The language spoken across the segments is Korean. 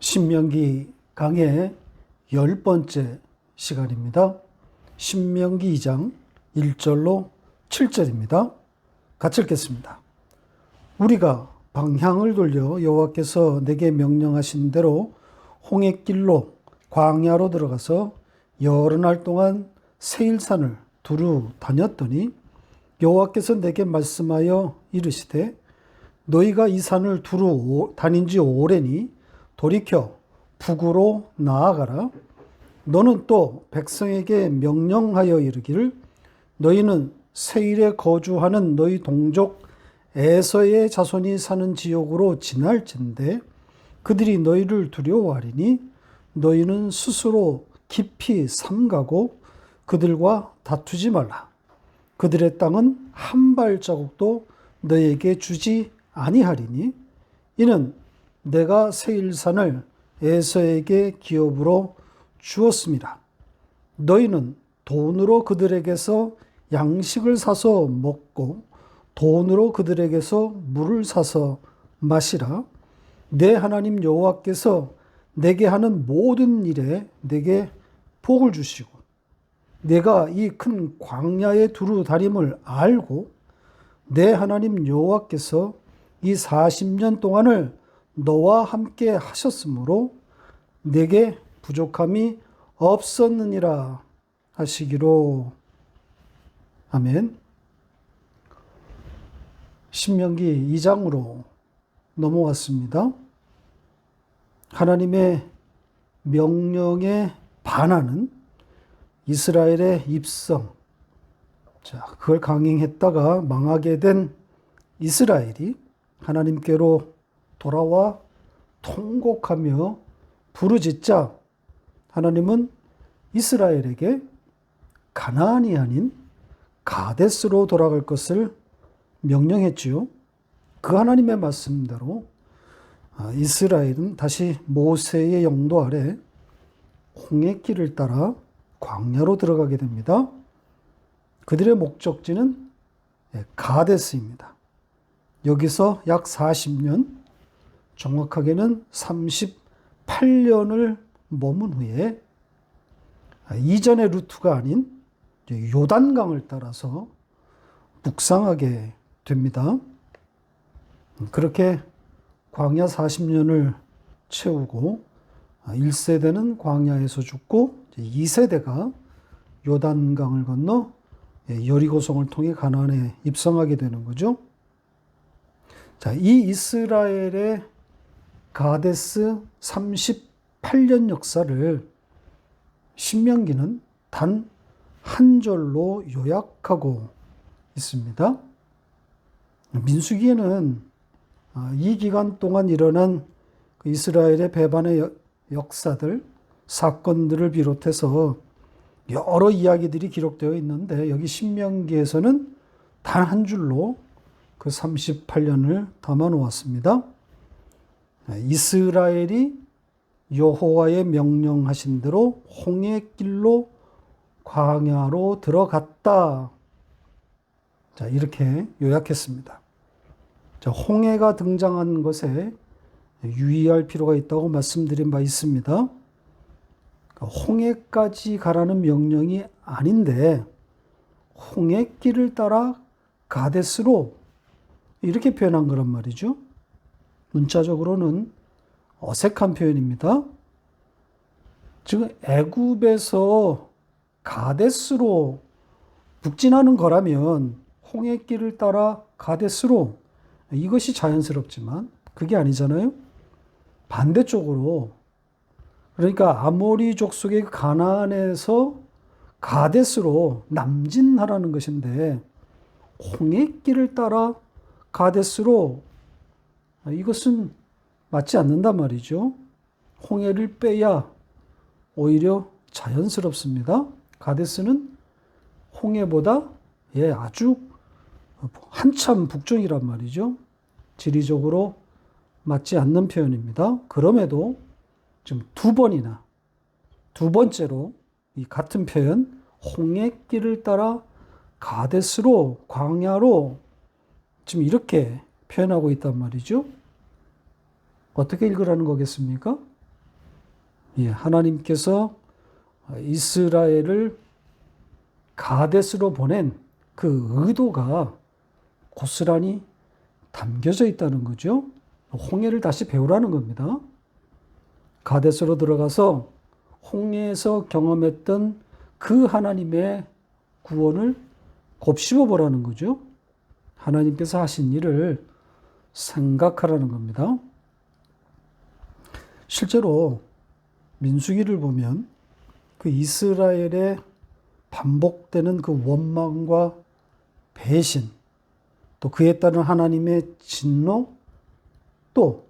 신명기 강의 10번째 시간입니다. 신명기 2장 1절로 7절입니다. 같이 읽겠습니다. 우리가 방향을 돌려 여호와께서 내게 명령하신 대로 홍해길로 광야로 들어가서 여러 날 동안 세일산을 두루 다녔더니 여호와께서 내게 말씀하여 이르시되 너희가 이 산을 두루 다닌 지 오래니 돌이켜 북으로 나아가라. 너는 또 백성에게 명령하여 이르기를 너희는 세일에 거주하는 너희 동족 에서의 자손이 사는 지역으로 지날진대 그들이 너희를 두려워하리니 너희는 스스로 깊이 삼가고 그들과 다투지 말라. 그들의 땅은 한 발자국도 너희에게 주지 아니하리니 이는 내가 세일산을 에서에게 기업으로 주었습니다. 너희는 돈으로 그들에게서 양식을 사서 먹고 돈으로 그들에게서 물을 사서 마시라. 내 하나님 여호와께서 내게 하는 모든 일에 내게 복을 주시고 내가 이 큰 광야에 두루 다님을 알고 내 하나님 여호와께서 이 40년 동안을 너와 함께 하셨으므로 내게 부족함이 없었느니라 하시기로. 아멘. 신명기 2장으로 넘어왔습니다. 하나님의 명령에 반하는 이스라엘의 입성. 그걸 강행했다가 망하게 된 이스라엘이 하나님께로 돌아와 통곡하며 부르짖자 하나님은 이스라엘에게 가나안이 아닌 가데스로 돌아갈 것을 명령했지요. 그 하나님의 말씀대로 이스라엘은 다시 모세의 영도 아래 홍해길을 따라 광야로 들어가게 됩니다. 그들의 목적지는 가데스입니다. 여기서 약 40년, 정확하게는 38년을 머문 후에 이전의 루트가 아닌 요단강을 따라서 묵상하게 됩니다. 그렇게 광야 40년을 채우고 1세대는 광야에서 죽고 2세대가 요단강을 건너 여리고성을 통해 가나안에 입성하게 되는 거죠. 이 이스라엘의 가데스 38년 역사를 신명기는 단 한 절로 요약하고 있습니다. 민수기에는 이 기간 동안 일어난 이스라엘의 배반의 역사들, 사건들을 비롯해서 여러 이야기들이 기록되어 있는데 여기 신명기에서는 단 한 줄로 그 38년을 담아 놓았습니다. 이스라엘이 여호와의 명령하신 대로 홍해길로 광야로 들어갔다. 이렇게 요약했습니다. 홍해가 등장한 것에 유의할 필요가 있다고 말씀드린 바 있습니다. 홍해까지 가라는 명령이 아닌데 홍해길을 따라 가데스로 이렇게 표현한 거란 말이죠. 문자적으로는 어색한 표현입니다. 지금 애굽에서 가데스로 북진하는 거라면 홍해길을 따라 가데스로 이것이 자연스럽지만 그게 아니잖아요. 반대쪽으로 그러니까 아모리 족속의 가나안에서 가데스로 남진하라는 것인데 홍해길을 따라 가데스로 이것은 맞지 않는단 말이죠. 홍해를 빼야 오히려 자연스럽습니다. 가데스는 홍해보다 아주 한참 북쪽이란 말이죠. 지리적으로 맞지 않는 표현입니다. 그럼에도 지금 두 번째로 이 같은 표현 홍해길을 따라 가데스로 광야로 지금 이렇게 표현하고 있단 말이죠. 어떻게 읽으라는 거겠습니까? 예, 하나님께서 이스라엘을 가데스로 보낸 그 의도가 고스란히 담겨져 있다는 거죠. 홍해를 다시 배우라는 겁니다. 가데스로 들어가서 홍해에서 경험했던 그 하나님의 구원을 곱씹어 보라는 거죠. 하나님께서 하신 일을 생각하라는 겁니다. 실제로 민수기를 보면 그 이스라엘의 반복되는 그 원망과 배신, 또 그에 따른 하나님의 진노, 또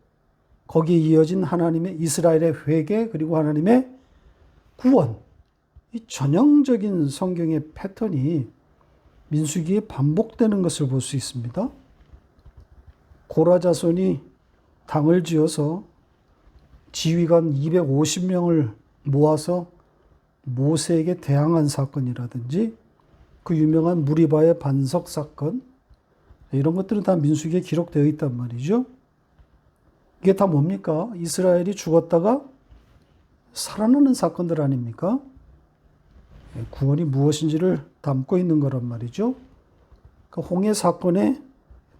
거기에 이어진 하나님의 이스라엘의 회개, 그리고 하나님의 구원, 이 전형적인 성경의 패턴이 민수기에 반복되는 것을 볼 수 있습니다. 고라 자손이 당을 지어서 지휘관 250명을 모아서 모세에게 대항한 사건이라든지 그 유명한 무리바의 반석 사건, 이런 것들은 다 민수기에 기록되어 있단 말이죠. 이게 다 뭡니까? 이스라엘이 죽었다가 살아나는 사건들 아닙니까? 구원이 무엇인지를 담고 있는 거란 말이죠. 그 홍해 사건의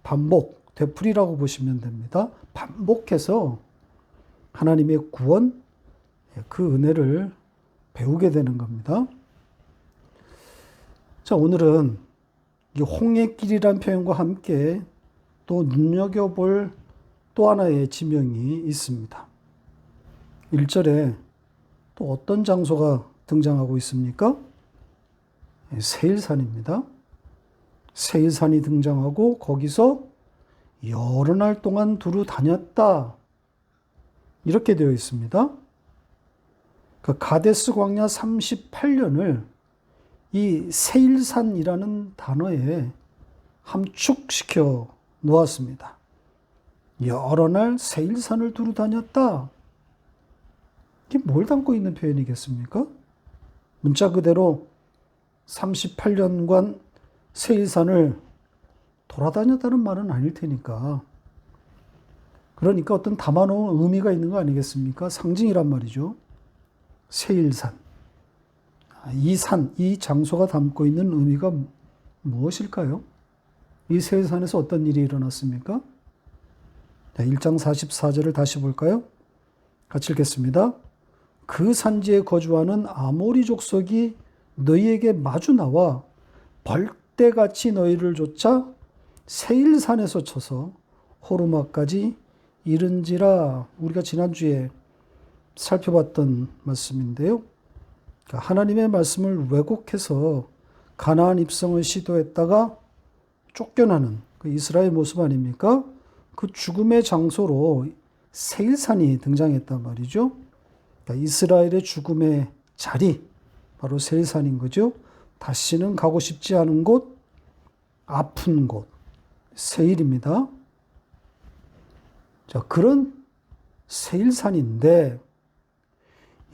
반복, 되풀이라고 보시면 됩니다. 반복해서 하나님의 구원, 그 은혜를 배우게 되는 겁니다. 자, 오늘은 이 홍해길이란 표현과 함께 또 눈여겨볼 또 하나의 지명이 있습니다. 1절에 또 어떤 장소가 등장하고 있습니까? 세일산입니다. 세일산이 등장하고 거기서 여러 날 동안 두루 다녔다. 이렇게 되어 있습니다. 그 가데스 광야 38년을 이 세일산이라는 단어에 함축시켜 놓았습니다. 여러 날 세일산을 두루 다녔다. 이게 뭘 담고 있는 표현이겠습니까? 문자 그대로 38년간 세일산을 돌아다녔다는 말은 아닐 테니까. 그러니까 어떤 담아놓은 의미가 있는 거 아니겠습니까? 상징이란 말이죠. 세일산. 이 산, 이 장소가 담고 있는 의미가 무엇일까요? 이 세일산에서 어떤 일이 일어났습니까? 1장 44절을 다시 볼까요? 같이 읽겠습니다. 그 산지에 거주하는 아모리 족속이 너희에게 마주 나와 벌떼같이 너희를 쫓아 세일산에서 쳐서 호르마까지 이른지라. 우리가 지난주에 살펴봤던 말씀인데요. 하나님의 말씀을 왜곡해서 가나안 입성을 시도했다가 쫓겨나는 그 이스라엘 모습 아닙니까? 그 죽음의 장소로 세일산이 등장했단 말이죠. 그러니까 이스라엘의 죽음의 자리, 바로 세일산인 거죠. 다시는 가고 싶지 않은 곳, 아픈 곳, 세일입니다. 자, 그런 세일산인데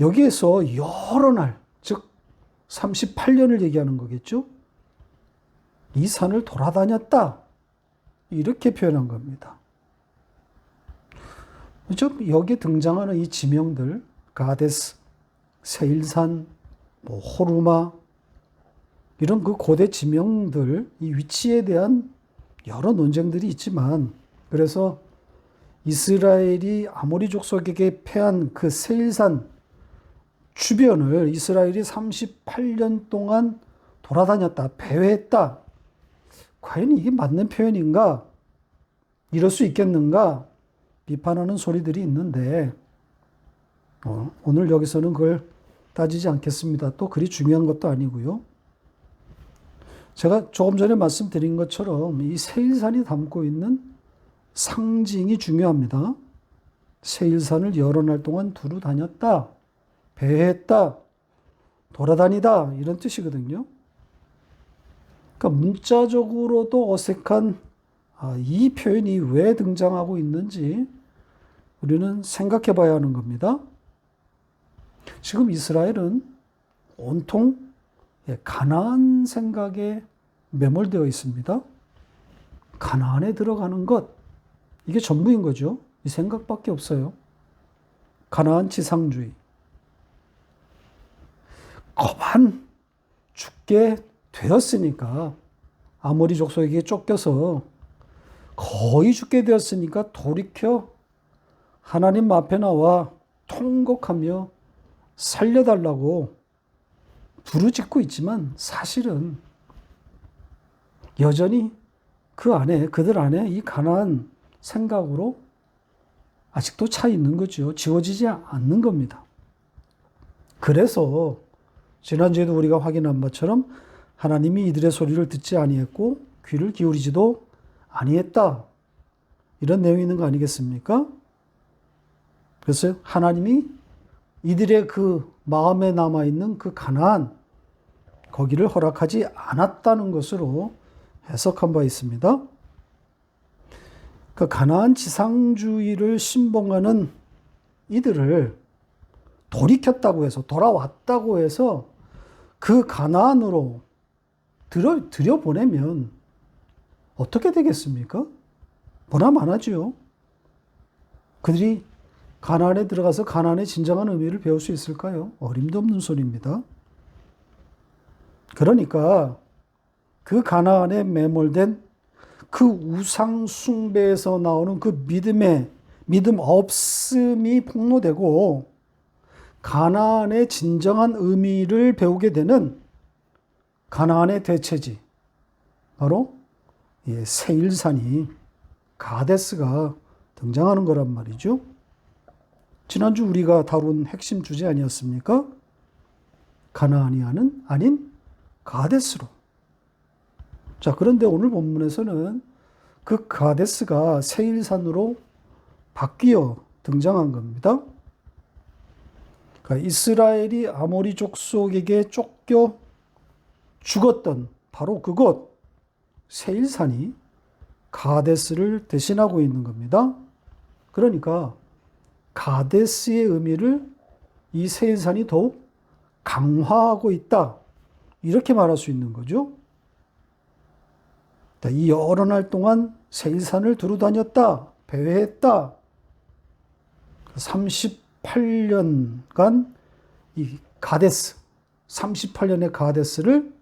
여기에서 여러 날, 즉 38년을 얘기하는 거겠죠. 이 산을 돌아다녔다. 이렇게 표현한 겁니다. 그렇죠? 여기에 등장하는 이 지명들, 가데스, 세일산, 호르마, 이런 그 고대 지명들, 이 위치에 대한 여러 논쟁들이 있지만, 그래서 이스라엘이 아모리 족속에게 패한 그 세일산 주변을 이스라엘이 38년 동안 돌아다녔다, 배회했다. 과연 이게 맞는 표현인가? 이럴 수 있겠는가? 비판하는 소리들이 있는데 오늘 여기서는 그걸 따지지 않겠습니다. 또 그리 중요한 것도 아니고요. 제가 조금 전에 말씀드린 것처럼 이 세일산이 담고 있는 상징이 중요합니다. 세일산을 여러 날 동안 두루 다녔다, 배회했다, 돌아다니다, 이런 뜻이거든요. 그러니까 문자적으로도 어색한 이 표현이 왜 등장하고 있는지 우리는 생각해 봐야 하는 겁니다. 지금 이스라엘은 온통 가나안 생각에 매몰되어 있습니다. 가나안에 들어가는 것, 이게 전부인 거죠. 이 생각밖에 없어요. 가나안 지상주의. 거반 죽게 되었으니까, 아모리 족속에게 쫓겨서 거의 죽게 되었으니까 돌이켜 하나님 앞에 나와 통곡하며 살려달라고 부르짖고 있지만, 사실은 여전히 그들 안에 이 가나안 생각으로 아직도 차 있는 거죠. 지워지지 않는 겁니다. 그래서 지난주에도 우리가 확인한 것처럼 하나님이 이들의 소리를 듣지 아니했고 귀를 기울이지도 아니했다, 이런 내용이 있는 거 아니겠습니까? 그래서 하나님이 이들의 그 마음에 남아있는 그 가나안, 거기를 허락하지 않았다는 것으로 해석한 바 있습니다. 그 가나안 지상주의를 신봉하는 이들을 돌이켰다고 해서, 돌아왔다고 해서 그 가나안으로 들여보내면 어떻게 되겠습니까? 보나마나지요. 그들이 가나안에 들어가서 가나안의 진정한 의미를 배울 수 있을까요? 어림도 없는 소리입니다. 그러니까 그 가나안에 매몰된 그 우상 숭배에서 나오는 그 믿음 없음이 폭로되고, 가나안의 진정한 의미를 배우게 되는 가나안의 대체지, 바로 세일산이, 가데스가 등장하는 거란 말이죠. 지난주 우리가 다룬 핵심 주제 아니었습니까? 가나안이 아닌 가데스로. 자, 그런데 오늘 본문에서는 그 가데스가 세일산으로 바뀌어 등장한 겁니다. 그러니까 이스라엘이 아모리 족속에게 쫓겨 죽었던 바로 그곳 세일산이 가데스를 대신하고 있는 겁니다. 그러니까 가데스의 의미를 이 세일산이 더욱 강화하고 있다, 이렇게 말할 수 있는 거죠. 이 여러 날 동안 세일산을 두루 다녔다, 배회했다. 38년간 이 가데스, 38년의 가데스를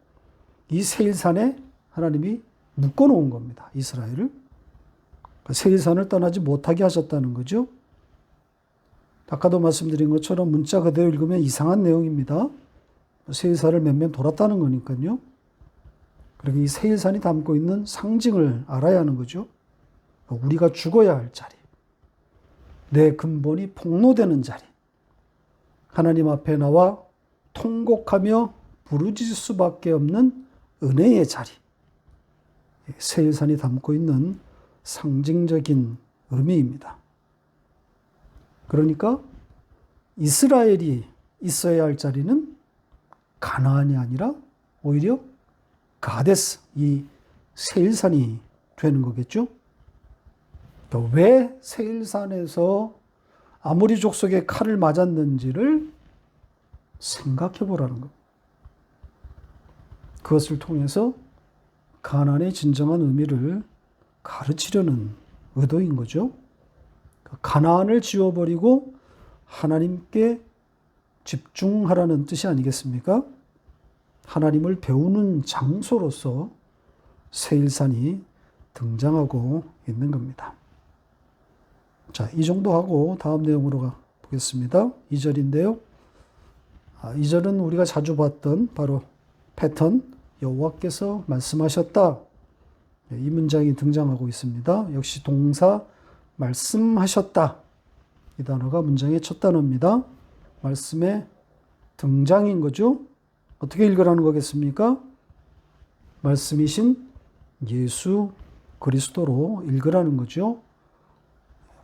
이 세일산에 하나님이 묶어놓은 겁니다. 이스라엘을. 세일산을 떠나지 못하게 하셨다는 거죠. 아까도 말씀드린 것처럼 문자 그대로 읽으면 이상한 내용입니다. 세일산을 몇몇 돌았다는 거니까요. 그리고 이 세일산이 담고 있는 상징을 알아야 하는 거죠. 우리가 죽어야 할 자리, 내 근본이 폭로되는 자리, 하나님 앞에 나와 통곡하며 부르짖을 수밖에 없는 은혜의 자리, 세일산이 담고 있는 상징적인 의미입니다. 그러니까 이스라엘이 있어야 할 자리는 가나안이 아니라 오히려 가데스, 이 세일산이 되는 거겠죠. 왜 세일산에서 아모리 족속의 칼을 맞았는지를 생각해 보라는 것. 그것을 통해서 가나안의 진정한 의미를 가르치려는 의도인 거죠. 가나안을 지워버리고 하나님께 집중하라는 뜻이 아니겠습니까? 하나님을 배우는 장소로서 세일산이 등장하고 있는 겁니다. 자, 이 정도 하고 다음 내용으로 가보겠습니다. 2절인데요. 2절은 우리가 자주 봤던 바로 패턴, 여호와께서 말씀하셨다. 이 문장이 등장하고 있습니다. 역시 동사 말씀하셨다. 이 단어가 문장의 첫 단어입니다. 말씀의 등장인 거죠. 어떻게 읽으라는 거겠습니까? 말씀이신 예수 그리스도로 읽으라는 거죠.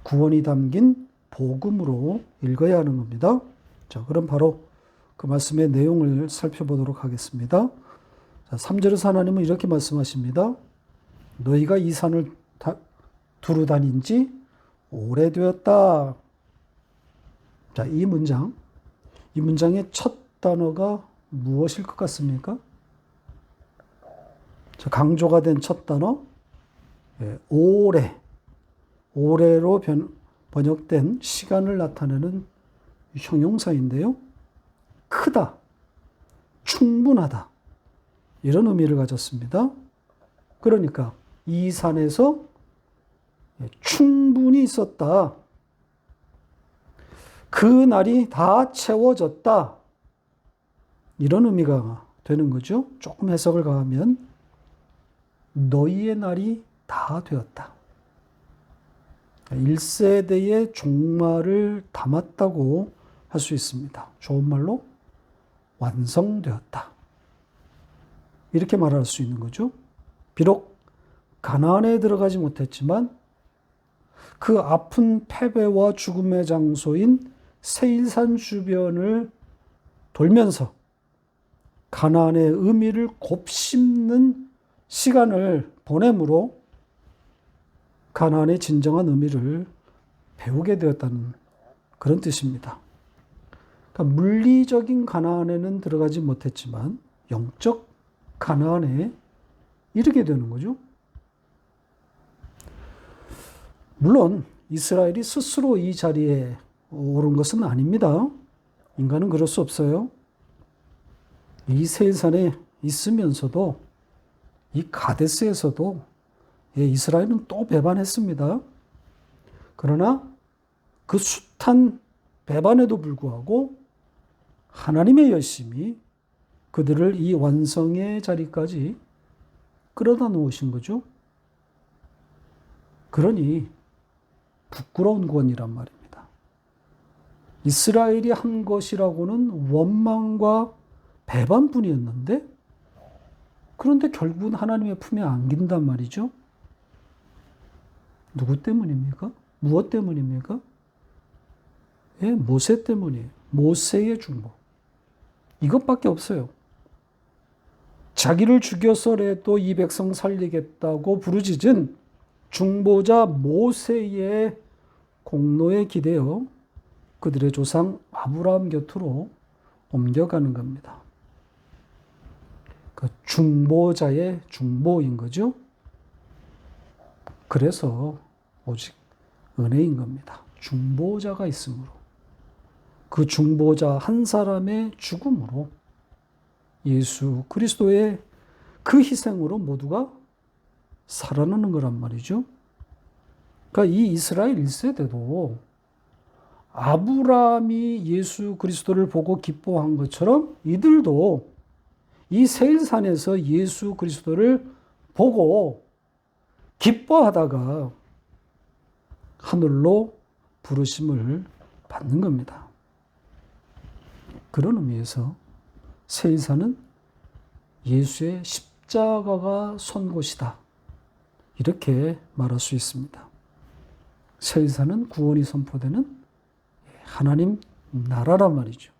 구원이 담긴 복음으로 읽어야 하는 겁니다. 자, 그럼 바로 그 말씀의 내용을 살펴보도록 하겠습니다. 자, 3절에서 하나님은 이렇게 말씀하십니다. 너희가 이 산을 두루 다닌 지 오래되었다. 자, 이 문장의 첫 단어가 무엇일 것 같습니까? 자, 강조가 된 첫 단어, 오래로 번역된 시간을 나타내는 형용사인데요. 크다, 충분하다. 이런 의미를 가졌습니다. 그러니까 이 산에서 충분히 있었다. 그 날이 다 채워졌다. 이런 의미가 되는 거죠. 조금 해석을 가하면 너희의 날이 다 되었다. 1세대의 종말을 담았다고 할 수 있습니다. 좋은 말로 완성되었다. 이렇게 말할 수 있는 거죠. 비록 가나안에 들어가지 못했지만 그 아픈 패배와 죽음의 장소인 세일산 주변을 돌면서 가나안의 의미를 곱씹는 시간을 보내므로 가나안의 진정한 의미를 배우게 되었다는 그런 뜻입니다. 그러니까 물리적인 가나안에는 들어가지 못했지만 영적 가나안에 이르게 되는 거죠. 물론 이스라엘이 스스로 이 자리에 오른 것은 아닙니다. 인간은 그럴 수 없어요. 이 세일산에 있으면서도 이 가데스에서도 이스라엘은 또 배반했습니다. 그러나 그 숱한 배반에도 불구하고 하나님의 열심이 그들을 이 완성의 자리까지 끌어다 놓으신 거죠. 그러니 부끄러운 구원이란 말입니다. 이스라엘이 한 것이라고는 원망과 배반뿐이었는데 그런데 결국은 하나님의 품에 안긴단 말이죠. 누구 때문입니까? 무엇 때문입니까? 예, 모세 때문이에요. 모세의 중보. 이것밖에 없어요. 자기를 죽여서라도 이 백성 살리겠다고 부르짖은 중보자 모세의 공로에 기대어 그들의 조상 아브라함 곁으로 옮겨가는 겁니다. 그 중보자의 중보인 거죠. 그래서 오직 은혜인 겁니다. 중보자가 있으므로 그 중보자 한 사람의 죽음으로 예수 그리스도의 그 희생으로 모두가 살아나는 거란 말이죠. 그러니까 이 이스라엘 1세대도 아브라함이 예수 그리스도를 보고 기뻐한 것처럼 이들도 이 세일산에서 예수 그리스도를 보고 기뻐하다가 하늘로 부르심을 받는 겁니다. 그런 의미에서 세일산은 예수의 십자가가 선 곳이다. 이렇게 말할 수 있습니다. 세일산은 구원이 선포되는 하나님 나라란 말이죠.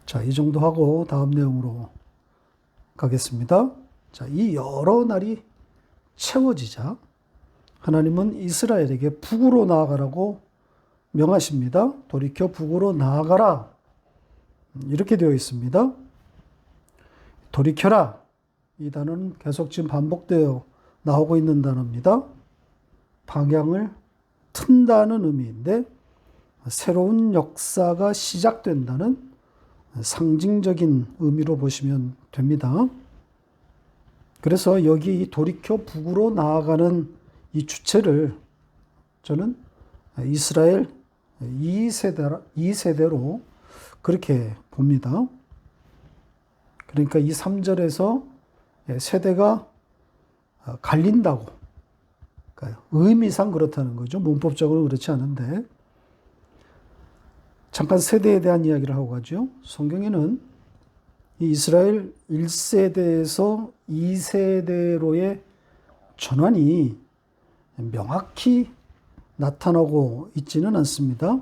자, 이 정도 하고 다음 내용으로 가겠습니다. 자, 이 여러 날이 채워지자 하나님은 이스라엘에게 북으로 나아가라고 명하십니다. 돌이켜 북으로 나아가라. 이렇게 되어 있습니다. 돌이켜라. 이 단어는 계속 지금 반복되어 나오고 있는 단어입니다. 방향을 튼다는 의미인데 새로운 역사가 시작된다는 상징적인 의미로 보시면 됩니다. 그래서 여기 이 돌이켜 북으로 나아가는 이 주체를 저는 이스라엘 2세대로 그렇게 봅니다. 그러니까 이 3절에서 세대가 갈린다고, 그러니까 의미상 그렇다는 거죠. 문법적으로 그렇지 않은데 잠깐 세대에 대한 이야기를 하고 가죠. 성경에는 이 이스라엘 1세대에서 2세대로의 전환이 명확히 나타나고 있지는 않습니다.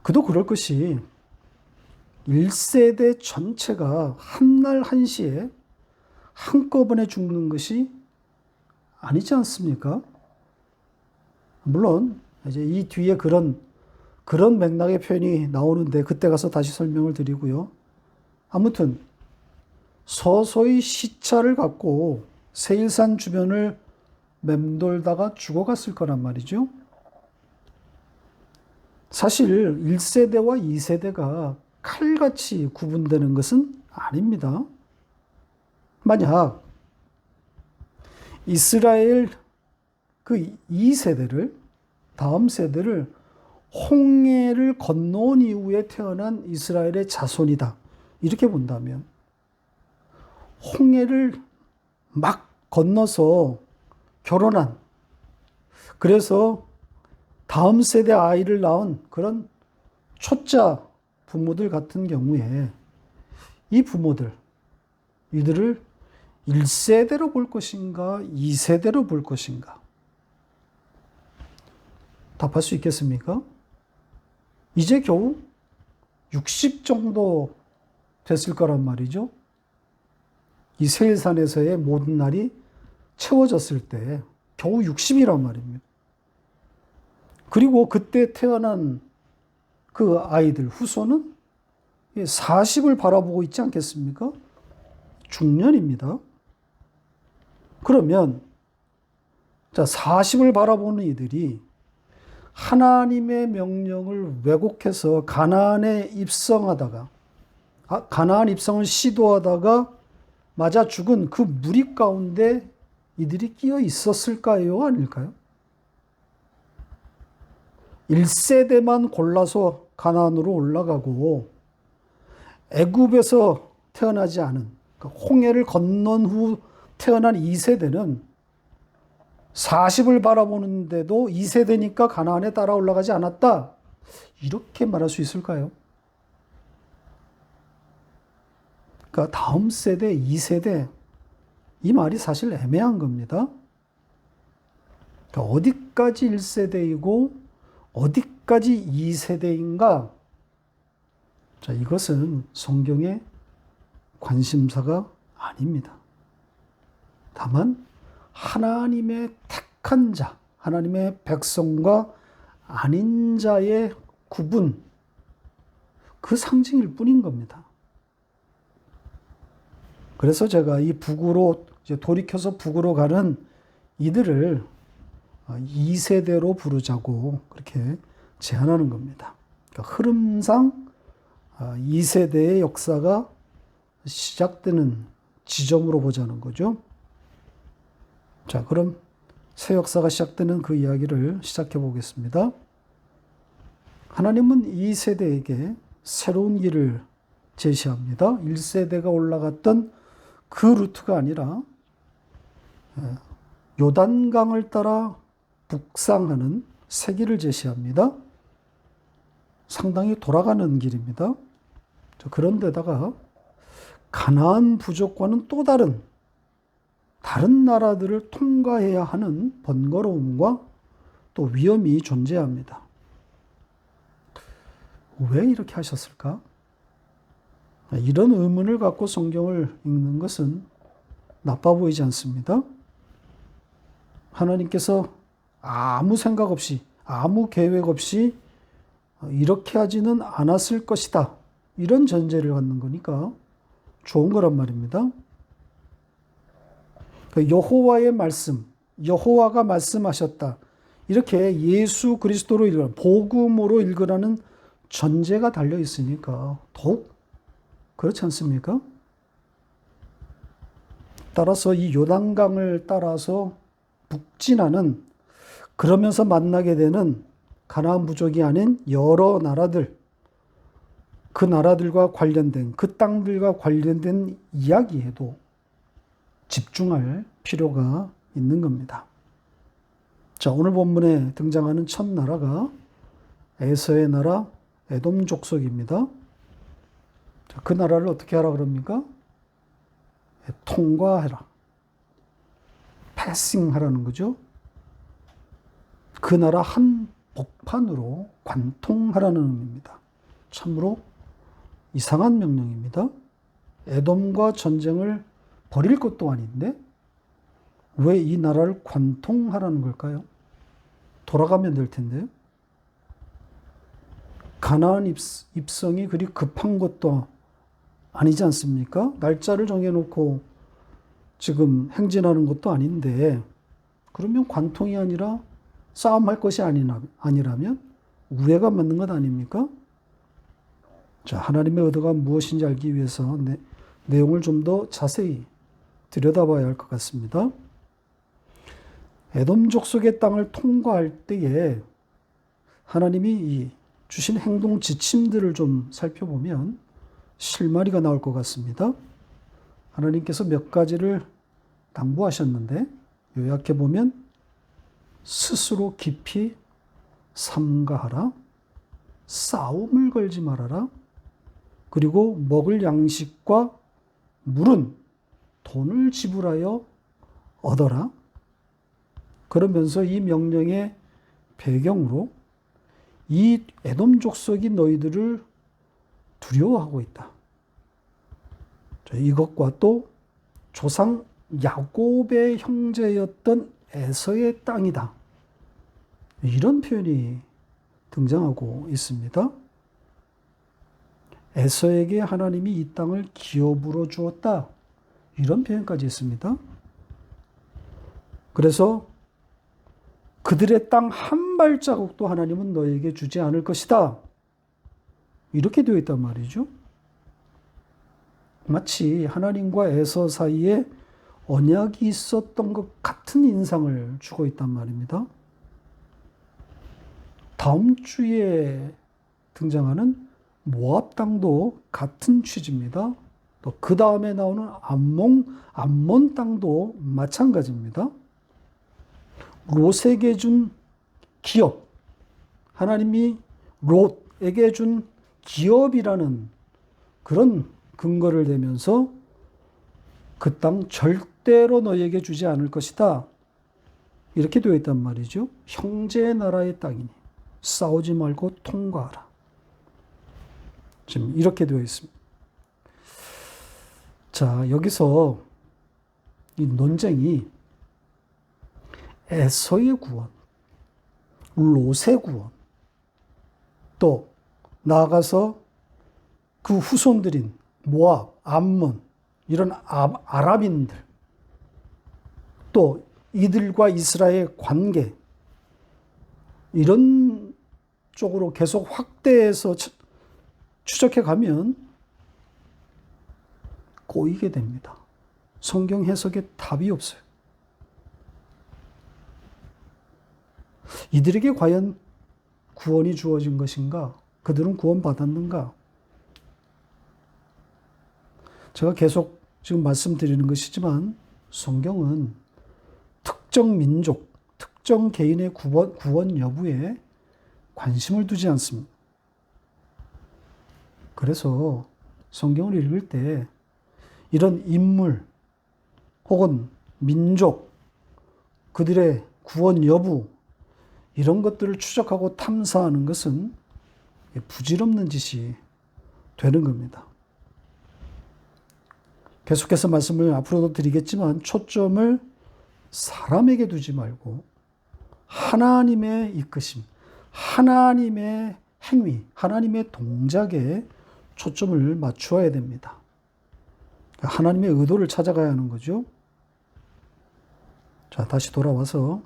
그도 그럴 것이 1세대 전체가 한날 한시에 한꺼번에 죽는 것이 아니지 않습니까? 물론 이제 이 뒤에 그런 맥락의 표현이 나오는데 그때 가서 다시 설명을 드리고요. 아무튼 서서히 시차를 갖고 세일산 주변을 맴돌다가 죽어갔을 거란 말이죠. 사실 1세대와 2세대가 칼같이 구분되는 것은 아닙니다. 만약 이스라엘 그 2세대를, 다음 세대를 홍해를 건너온 이후에 태어난 이스라엘의 자손이다, 이렇게 본다면 홍해를 막 건너서 결혼한, 그래서 다음 세대 아이를 낳은 그런 초짜 부모들 같은 경우에 이 부모들, 이들을 1세대로 볼 것인가 2세대로 볼 것인가? 답할 수 있겠습니까? 이제 겨우 60 정도 됐을 거란 말이죠. 이 세일산에서의 모든 날이 채워졌을 때 겨우 60이란 말입니다. 그리고 그때 태어난 그 아이들, 후손은 40을 바라보고 있지 않겠습니까? 중년입니다. 그러면 자, 40을 바라보는 이들이 하나님의 명령을 왜곡해서 가나안에 입성하다가, 가나안 입성을 시도하다가 맞아 죽은 그 무리 가운데 이들이 끼어 있었을까요? 아닐까요? 1세대만 골라서 가나안으로 올라가고 애굽에서 태어나지 않은, 그러니까 홍해를 건넌 후 태어난 2세대는 40을 바라보는데도 2세대니까 가나안에 따라 올라가지 않았다, 이렇게 말할 수 있을까요? 그러니까 다음 세대, 2세대, 이 말이 사실 애매한 겁니다. 그러니까 어디까지 1세대이고 어디까지 2세대인가? 자, 이것은 성경의 관심사가 아닙니다. 다만 하나님의 택한 자, 하나님의 백성과 아닌 자의 구분, 그 상징일 뿐인 겁니다. 그래서 제가 이 북으로, 이제 돌이켜서 북으로 가는 이들을 2세대로 부르자고 그렇게 제안하는 겁니다. 그러니까 흐름상 2세대의 역사가 시작되는 지점으로 보자는 거죠. 자, 그럼 새 역사가 시작되는 그 이야기를 시작해 보겠습니다. 하나님은 2세대에게 새로운 길을 제시합니다. 1세대가 올라갔던 그 루트가 아니라 요단강을 따라 북상하는 새 길을 제시합니다. 상당히 돌아가는 길입니다. 그런데다가 가나안 부족과는 또 다른 나라들을 통과해야 하는 번거로움과 또 위험이 존재합니다. 왜 이렇게 하셨을까? 이런 의문을 갖고 성경을 읽는 것은 나빠 보이지 않습니다. 하나님께서 아무 생각 없이, 아무 계획 없이 이렇게 하지는 않았을 것이다, 이런 전제를 갖는 거니까 좋은 거란 말입니다. 여호와의 말씀, 여호와가 말씀하셨다, 이렇게 예수 그리스도로 읽으라, 복음으로 읽으라는 전제가 달려 있으니까 더욱 그렇지 않습니까? 따라서 이 요단강을 따라서 북진하는, 그러면서 만나게 되는 가나안 부족이 아닌 여러 나라들, 그 나라들과 관련된, 그 땅들과 관련된 이야기에도 집중할 필요가 있는 겁니다. 자, 오늘 본문에 등장하는 첫 나라가 에서의 나라, 에돔 족속입니다. 자, 그 나라를 어떻게 하라 그럽니까? 통과해라. 패싱하라는 거죠. 그 나라 한 복판으로 관통하라는 의미입니다. 참으로 이상한 명령입니다. 에돔과 전쟁을 벌일 것도 아닌데 왜 이 나라를 관통하라는 걸까요? 돌아가면 될 텐데요. 가나안 입성이 그리 급한 것도 아니지 않습니까? 날짜를 정해놓고 지금 행진하는 것도 아닌데, 그러면 관통이 아니라 싸움할 것이 아니라면 우애가 맞는 것 아닙니까? 자, 하나님의 의도가 무엇인지 알기 위해서 내용을 좀 더 자세히 들여다봐야 할 것 같습니다. 에돔 족속의 땅을 통과할 때에 하나님이 이 주신 행동 지침들을 좀 살펴보면 실마리가 나올 것 같습니다. 하나님께서 몇 가지를 당부하셨는데 요약해 보면 스스로 깊이 삼가하라, 싸움을 걸지 말아라, 그리고 먹을 양식과 물은 돈을 지불하여 얻어라. 그러면서 이 명령의 배경으로 이 에돔 족속이 너희들을 두려워하고 있다. 이것과 또 조상 야곱의 형제였던 에서의 땅이다. 이런 표현이 등장하고 있습니다. 에서에게 하나님이 이 땅을 기업으로 주었다. 이런 표현까지 있습니다. 그래서 그들의 땅 한 발자국도 하나님은 너에게 주지 않을 것이다. 이렇게 되어 있단 말이죠. 마치 하나님과 에서 사이에 언약이 있었던 것 같은 인상을 주고 있단 말입니다. 다음 주에 등장하는 모압 땅도 같은 취지입니다. 또 그 다음에 나오는 암몬 땅도 마찬가지입니다. 롯에게 준 기업, 하나님이 롯에게 준 기업이라는 그런 근거를 대면서 그 땅 절대로 너에게 주지 않을 것이다. 이렇게 되어 있단 말이죠. 형제의 나라의 땅이니 싸우지 말고 통과하라. 지금 이렇게 되어 있습니다. 자, 여기서 이 논쟁이 에서의 구원, 롯의 구원, 또 나아가서 그 후손들인 모압, 암몬, 이런 아랍인들, 또 이들과 이스라엘 관계, 이런 쪽으로 계속 확대해서 추적해 가면 꼬이게 됩니다. 성경 해석에 답이 없어요. 이들에게 과연 구원이 주어진 것인가? 그들은 구원받았는가? 제가 계속 지금 말씀드리는 것이지만 성경은 특정 민족, 특정 개인의 구원 여부에 관심을 두지 않습니다. 그래서 성경을 읽을 때 이런 인물 혹은 민족, 그들의 구원 여부, 이런 것들을 추적하고 탐사하는 것은 부질없는 짓이 되는 겁니다. 계속해서 말씀을 앞으로도 드리겠지만 초점을 사람에게 두지 말고 하나님의 이끄심, 하나님의 행위, 하나님의 동작에 초점을 맞추어야 됩니다. 하나님의 의도를 찾아가야 하는 거죠. 자, 다시 돌아와서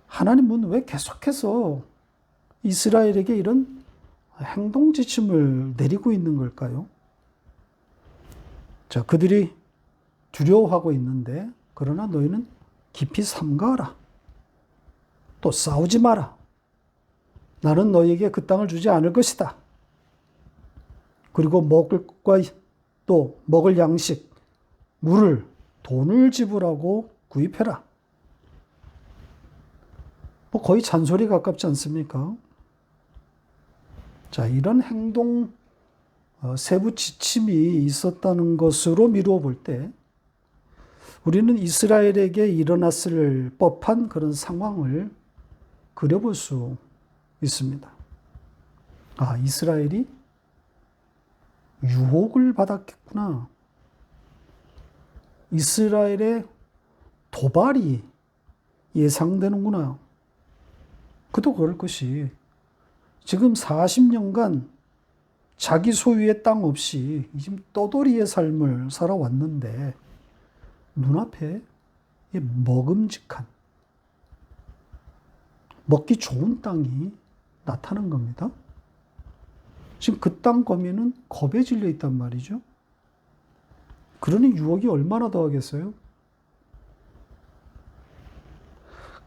하나님은 왜 계속해서 이스라엘에게 이런 행동 지침을 내리고 있는 걸까요? 자, 그들이 두려워하고 있는데 그러나 너희는 깊이 삼가하라. 또 싸우지 마라. 나는 너희에게 그 땅을 주지 않을 것이다. 그리고 먹을 양식, 물을, 돈을 지불하고 구입해라. 거의 잔소리 가깝지 않습니까? 자, 이런 행동 세부 지침이 있었다는 것으로 미루어 볼 때 우리는 이스라엘에게 일어났을 법한 그런 상황을 그려볼 수 있습니다. 아, 이스라엘이 유혹을 받았겠구나. 이스라엘의 도발이 예상되는구나. 그도 그럴 것이 지금 40년간 자기 소유의 땅 없이 지금 떠돌이의 삶을 살아왔는데 눈앞에 먹음직한, 먹기 좋은 땅이 나타난 겁니다. 지금 그 땅 거민은 겁에 질려 있단 말이죠. 그러니 유혹이 얼마나 더하겠어요?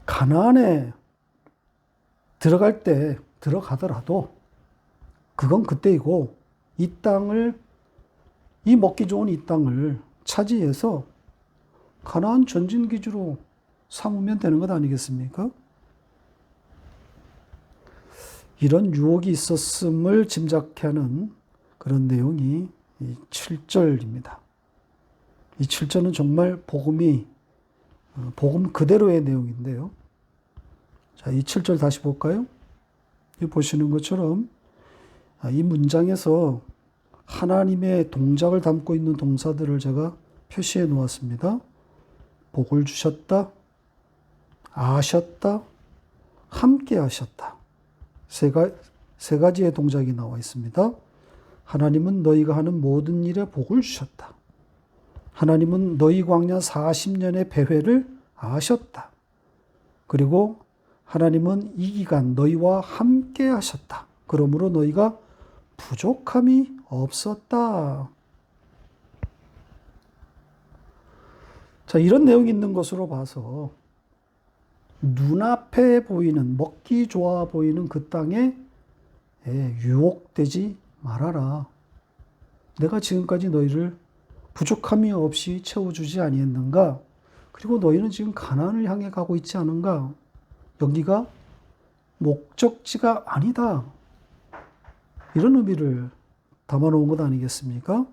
가나안에 들어갈 때 들어가더라도 그건 그때이고 이 먹기 좋은 이 땅을 차지해서 가나안 전진 기지로 삼으면 되는 것 아니겠습니까? 이런 유혹이 있었음을 짐작케 하는 그런 내용이 이 7절입니다. 이 7절은 정말 복음 그대로의 내용인데요. 자, 이 7절 다시 볼까요? 이 보시는 것처럼 이 문장에서 하나님의 동작을 담고 있는 동사들을 제가 표시해 놓았습니다. 복을 주셨다, 아셨다, 함께 하셨다. 세 가지의 동작이 나와 있습니다. 하나님은 너희가 하는 모든 일에 복을 주셨다. 하나님은 너희 광야 40년의 배회를 아셨다. 그리고 하나님은 이 기간 너희와 함께 하셨다. 그러므로 너희가 부족함이 없었다. 자, 이런 내용이 있는 것으로 봐서 눈앞에 보이는, 먹기 좋아 보이는 그 땅에 유혹되지 말아라. 내가 지금까지 너희를 부족함이 없이 채워주지 아니했는가? 그리고 너희는 지금 가나안을 향해 가고 있지 않은가? 여기가 목적지가 아니다. 이런 의미를 담아놓은 것 아니겠습니까?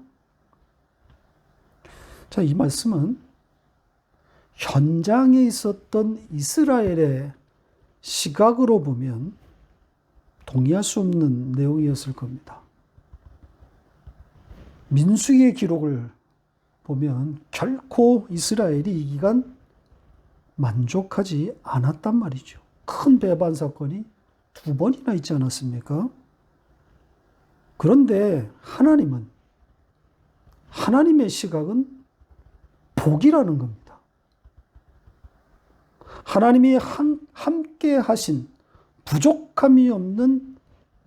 자, 이 말씀은 현장에 있었던 이스라엘의 시각으로 보면 동의할 수 없는 내용이었을 겁니다. 민수기의 기록을 보면 결코 이스라엘이 이 기간 만족하지 않았단 말이죠. 큰 배반 사건이 2번이나 있지 않았습니까? 그런데 하나님의 시각은 복이라는 겁니다. 하나님이 함께 하신 부족함이 없는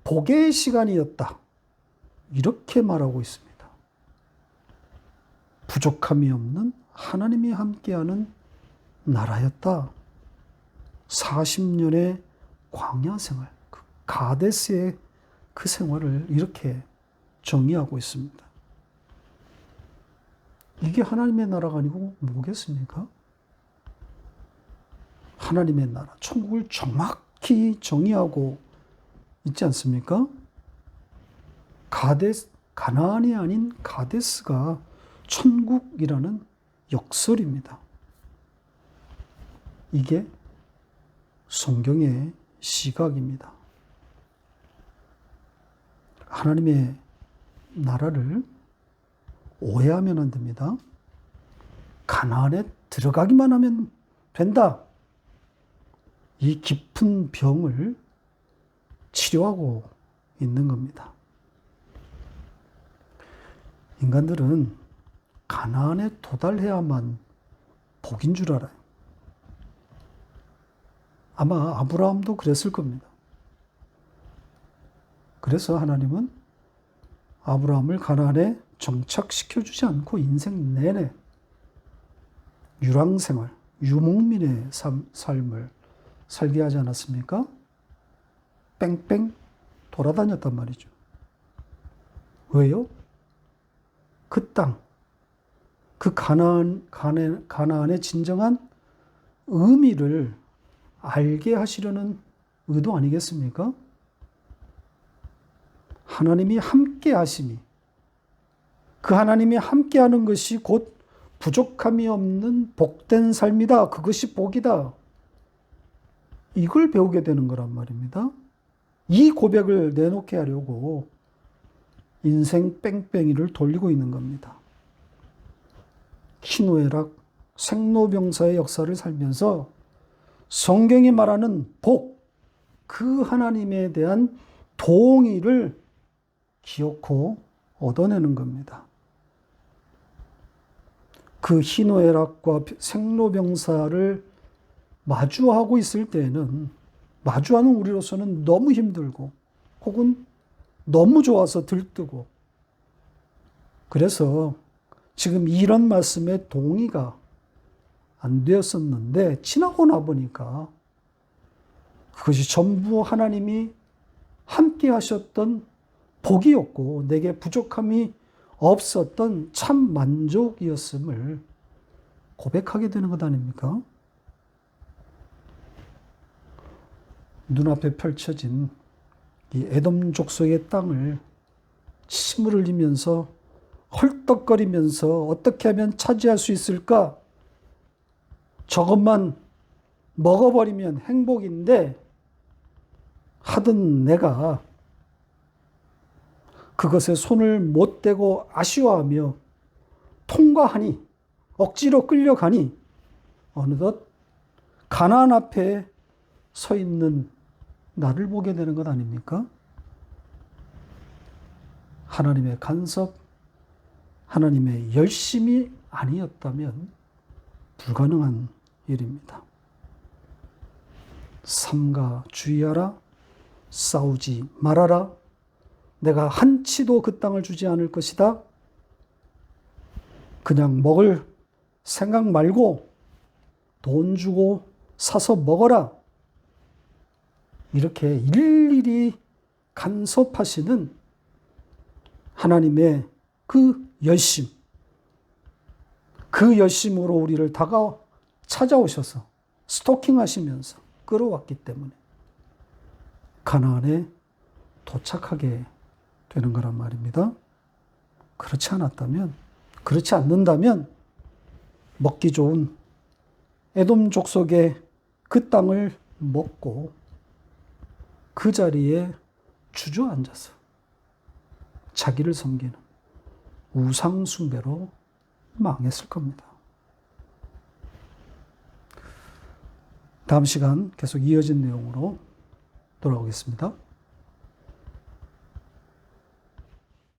복의 시간이었다. 이렇게 말하고 있습니다. 부족함이 없는 하나님이 함께하는 나라였다. 40년의 광야 생활, 가데스의 그 생활을 이렇게 정의하고 있습니다. 이게 하나님의 나라가 아니고 뭐겠습니까? 하나님의 나라, 천국을 정확히 정의하고 있지 않습니까? 가나안이 아닌 가데스가 천국이라는 역설입니다. 이게 성경의 시각입니다. 하나님의 나라를 오해하면 안 됩니다. 가나안에 들어가기만 하면 된다. 이 깊은 병을 치료하고 있는 겁니다. 인간들은 가나안에 도달해야만 복인 줄 알아요. 아마 아브라함도 그랬을 겁니다. 그래서 하나님은 아브라함을 가나안에 정착시켜주지 않고 인생 내내 유랑생활, 유목민의 삶을 살게 하지 않았습니까? 뺑뺑 돌아다녔단 말이죠. 왜요? 그 땅, 그 가나안의 진정한 의미를 알게 하시려는 의도 아니겠습니까? 하나님이 함께 하심이, 그 하나님이 함께 하는 것이 곧 부족함이 없는 복된 삶이다. 그것이 복이다. 이걸 배우게 되는 거란 말입니다. 이 고백을 내놓게 하려고 인생 뺑뺑이를 돌리고 있는 겁니다. 희노애락, 생로병사의 역사를 살면서 성경이 말하는 복, 그 하나님에 대한 동의를 기억고 얻어내는 겁니다. 그 희노애락과 생로병사를 마주하고 있을 때에는, 마주하는 우리로서는 너무 힘들고 혹은 너무 좋아서 들뜨고. 그래서 지금 이런 말씀에 동의가 안 되었었는데 지나고 나 보니까 그것이 전부 하나님이 함께 하셨던 복이었고 내게 부족함이 없었던 참 만족이었음을 고백하게 되는 것 아닙니까? 눈앞에 펼쳐진 이 에돔 족속의 땅을 침을 흘리면서 헐떡거리면서 어떻게 하면 차지할 수 있을까? 저것만 먹어버리면 행복인데 하던 내가 그것에 손을 못 대고 아쉬워하며 통과하니 억지로 끌려가니 어느덧 가나안 앞에 서 있는 나를 보게 되는 것 아닙니까? 하나님의 간섭, 하나님의 열심이 아니었다면 불가능한 일입니다. 삼가 주의하라, 싸우지 말아라, 내가 한치도 그 땅을 주지 않을 것이다. 그냥 먹을 생각 말고 돈 주고 사서 먹어라. 이렇게 일일이 간섭하시는 하나님의 그 열심, 그 열심으로 우리를 찾아오셔서 스토킹하시면서 끌어왔기 때문에 가나안에 도착하게 되는 거란 말입니다. 그렇지 않는다면 먹기 좋은 에돔 족속의 그 땅을 먹고 그 자리에 주저앉아서 자기를 섬기는 우상 숭배로 망했을 겁니다. 다음 시간 계속 이어진 내용으로 돌아오겠습니다.